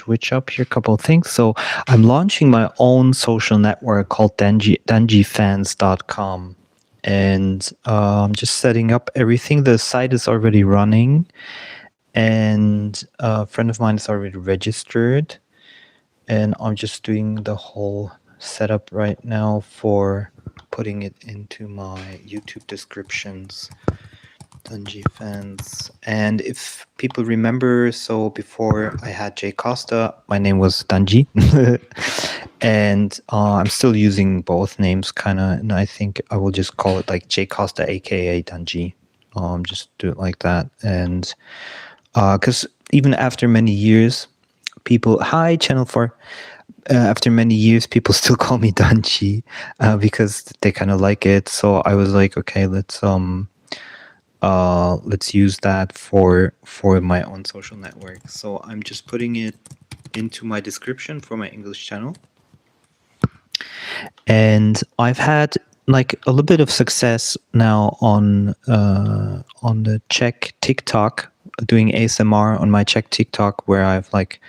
switch up here a couple of things. So I'm launching my own social network called danjifans.com. And I'm just setting up everything. The site is already running. And a friend of mine is already registered. And I'm just doing the whole setup right now for putting it into my YouTube descriptions. Danjifans. And if people remember, so before I had Jay Costa, my name was Danji. And I'm still using both names, kind of, and I think I will just call it like Jay Costa, aka Danji. Just do it like that. And because even after many years, people, hi, Channel 4. After many years, people still call me Danji because they kind of like it. So I was like, okay, let's use that for my own social network. So I'm just putting it into my description for my English channel. And I've had like a little bit of success now on the Czech TikTok, doing ASMR on my Czech TikTok, where I've like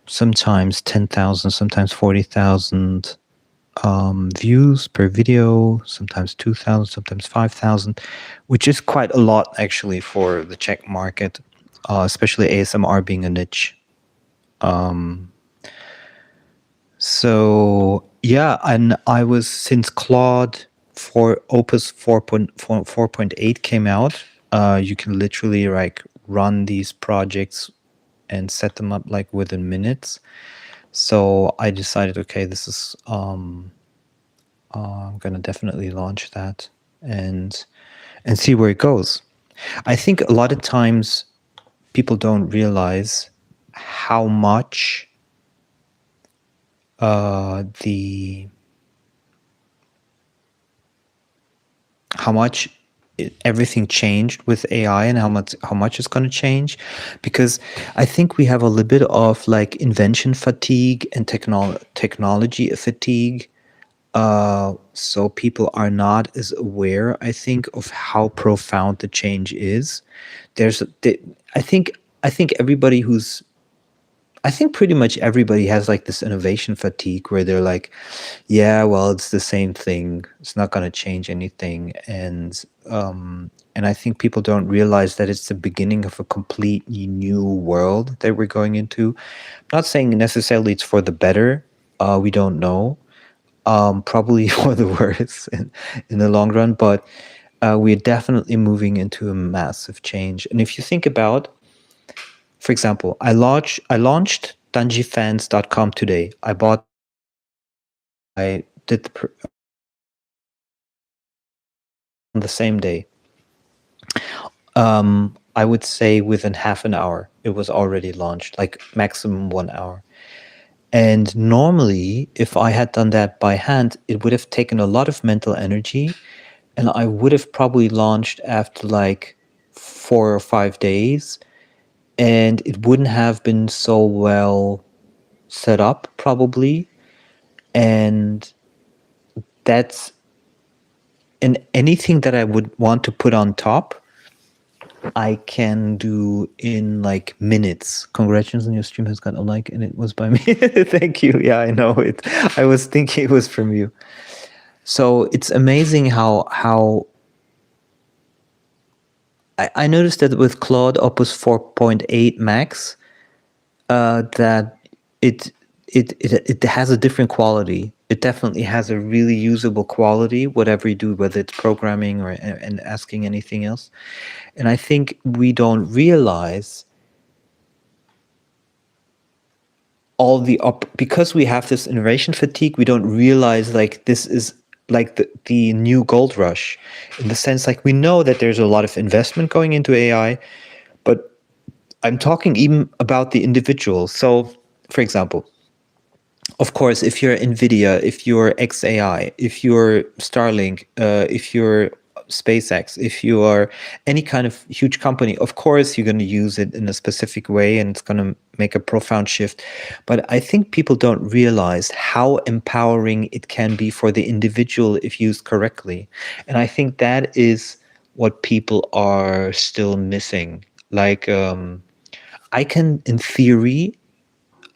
sometimes 10,000, sometimes 40,000 views per video, sometimes 2,000, sometimes 5,000, which is quite a lot actually for the Czech market, especially ASMR being a niche. So yeah, and I was, since Claude for Opus 4.8 came out, you can literally like run these projects and set them up like within minutes. So I decided, okay, this is I'm gonna definitely launch that and see where it goes. I think a lot of times people don't realize how much everything changed with AI, and how much it's going to change, because I think we have a little bit of like invention fatigue and technology fatigue. So people are not as aware, I think, of how profound the change is. I think everybody I think pretty much everybody has like this innovation fatigue where they're like, yeah, well, it's the same thing. It's not going to change anything. And I think people don't realize that it's the beginning of a completely new world that we're going into. I'm not saying necessarily it's for the better. We don't know. Probably for the worse in the long run, but we're definitely moving into a massive change. And if you think about, for example, I launched danjifans.com today. I did on the same day. I would say within half an hour, it was already launched, like maximum 1 hour. And normally, if I had done that by hand, it would have taken a lot of mental energy, and I would have probably launched after like 4 or 5 days, and it wouldn't have been so well set up, probably. And that's, and anything that I would want to put on top, I can do in like minutes. Congratulations on your stream has got a like, and it was by me. Thank you. Yeah, I know it. I was thinking it was from you. So it's amazing how I noticed that with Claude Opus 4.8 Max, that it has a different quality. It definitely has a really usable quality, whatever you do, whether it's programming or and asking anything else. And I think we don't realize all because we have this innovation fatigue, we don't realize like this is like the new gold rush, in the sense like we know that there's a lot of investment going into AI, but I'm talking even about the individual. So, for example, of course, if you're NVIDIA, if you're XAI, if you're Starlink, if you're SpaceX, if you are any kind of huge company, of course, you're going to use it in a specific way and it's going to make a profound shift. But I think people don't realize how empowering it can be for the individual if used correctly. And I think that is what people are still missing. Like, I can, in theory,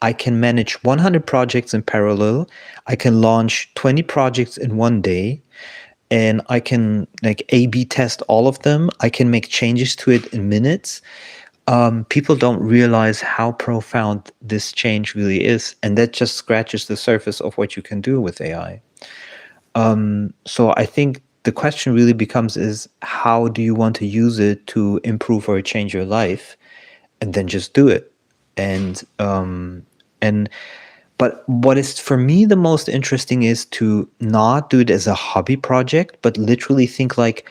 I can manage 100 projects in parallel. I can launch 20 projects in one day, and I can like A/B test all of them. I can make changes to it in minutes. People don't realize how profound this change really is, and that just scratches the surface of what you can do with AI. So I think the question really becomes is how do you want to use it to improve or change your life, and then just do it. And but what is for me the most interesting is to not do it as a hobby project, but literally think like,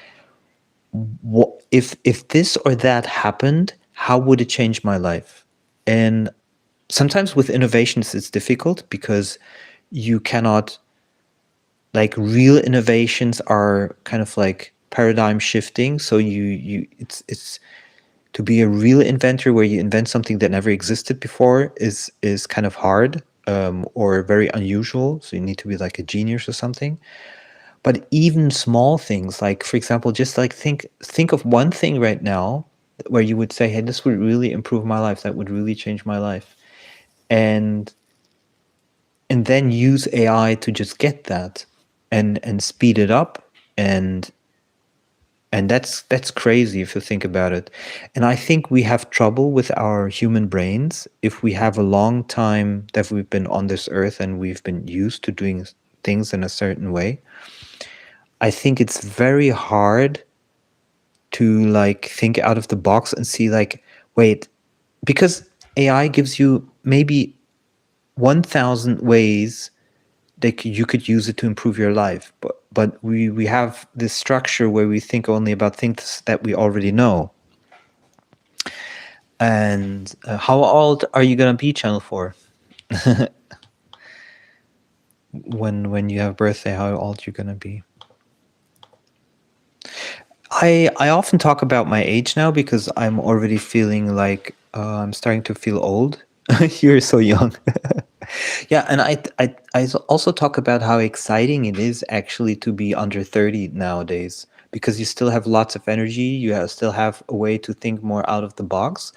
what if this or that happened, how would it change my life? And sometimes with innovations it's difficult because you cannot, like, real innovations are kind of like paradigm shifting, so it's to be a real inventor where you invent something that never existed before is kind of hard, or very unusual, so you need to be like a genius or something. But even small things, like for example, just like think of one thing right now where you would say, hey, this would really improve my life, that would really change my life, and then use AI to just get that and speed it up, and that's crazy if you think about it. And I think we have trouble with our human brains if we have a long time that we've been on this earth and we've been used to doing things in a certain way. I think it's very hard to like think out of the box and see like, wait, because AI gives you maybe 1,000 ways that you could use it to improve your life, but we have this structure where we think only about things that we already know. And how old are you gonna be, Channel 4? When you have birthday, how old you gonna be? I often talk about my age now because I'm already feeling like I'm starting to feel old. You're so young. Yeah, and I also talk about how exciting it is actually to be under 30 nowadays, because you still have lots of energy, still have a way to think more out of the box,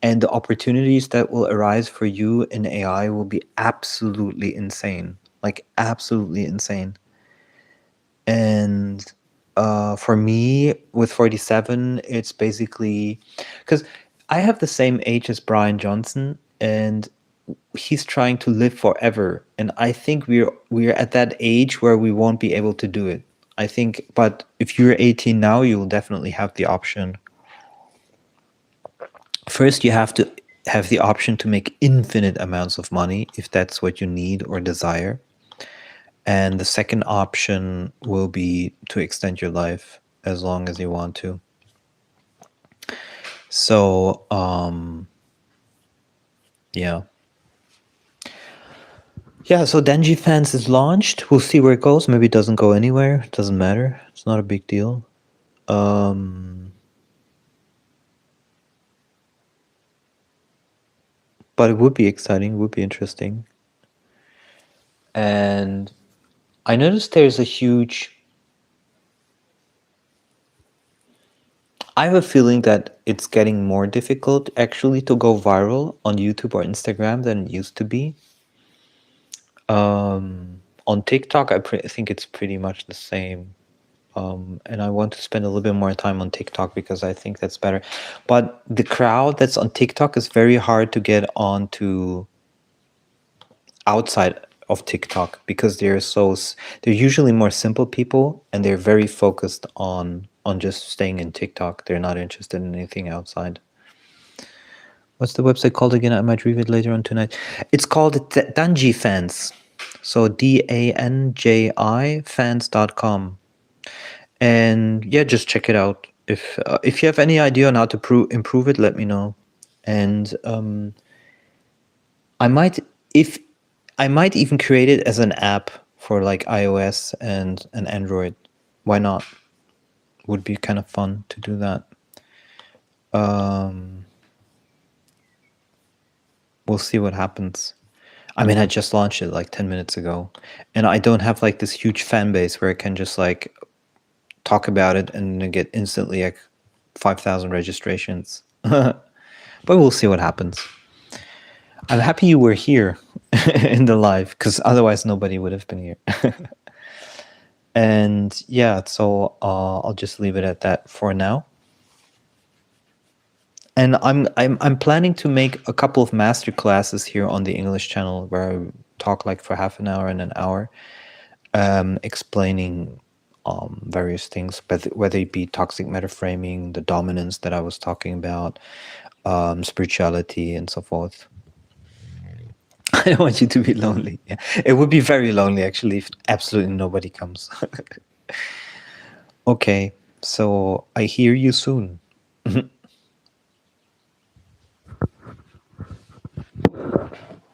and the opportunities that will arise for you in AI will be absolutely insane, like absolutely insane. And for me, with 47, it's basically because I have the same age as Brian Johnson, and he's trying to live forever. And I think we're at that age where we won't be able to do it. I think, but if you're 18 now, you'll definitely have the option. First, you have to have the option to make infinite amounts of money if that's what you need or desire. And the second option will be to extend your life as long as you want to. So, yeah. Yeah, so danjifans is launched. We'll see where it goes. Maybe it doesn't go anywhere. It doesn't matter. It's not a big deal. But it would be exciting. It would be interesting. And I noticed there's a huge... I have a feeling that it's getting more difficult actually to go viral on YouTube or Instagram than it used to be. On TikTok, I think it's pretty much the same. And I want to spend a little bit more time on TikTok because I think that's better. But the crowd that's on TikTok is very hard to get onto outside of TikTok because they're usually more simple people, and they're very focused on just staying in TikTok. They're not interested in anything outside. What's the website called again? I might read it later on tonight. It's called danjifans. So DANJI fans.com. And yeah, just check it out. If you have any idea on how to improve it, let me know. And I might even create it as an app for like iOS and an Android. Why not? Would be kind of fun to do that. We'll see what happens. I mean, I just launched it like 10 minutes ago, and I don't have like this huge fan base where I can just like talk about it and get instantly like 5,000 registrations. But we'll see what happens. I'm happy you were here in the live, because otherwise nobody would have been here. And yeah, so I'll just leave it at that for now. And I'm planning to make a couple of master classes here on the English channel where I talk like for half an hour and an hour, explaining various things, whether it be toxic metaframing, the dominance that I was talking about, spirituality, and so forth. I don't want you to be lonely. Yeah. It would be very lonely, actually, if absolutely nobody comes. Okay, so I hear you soon.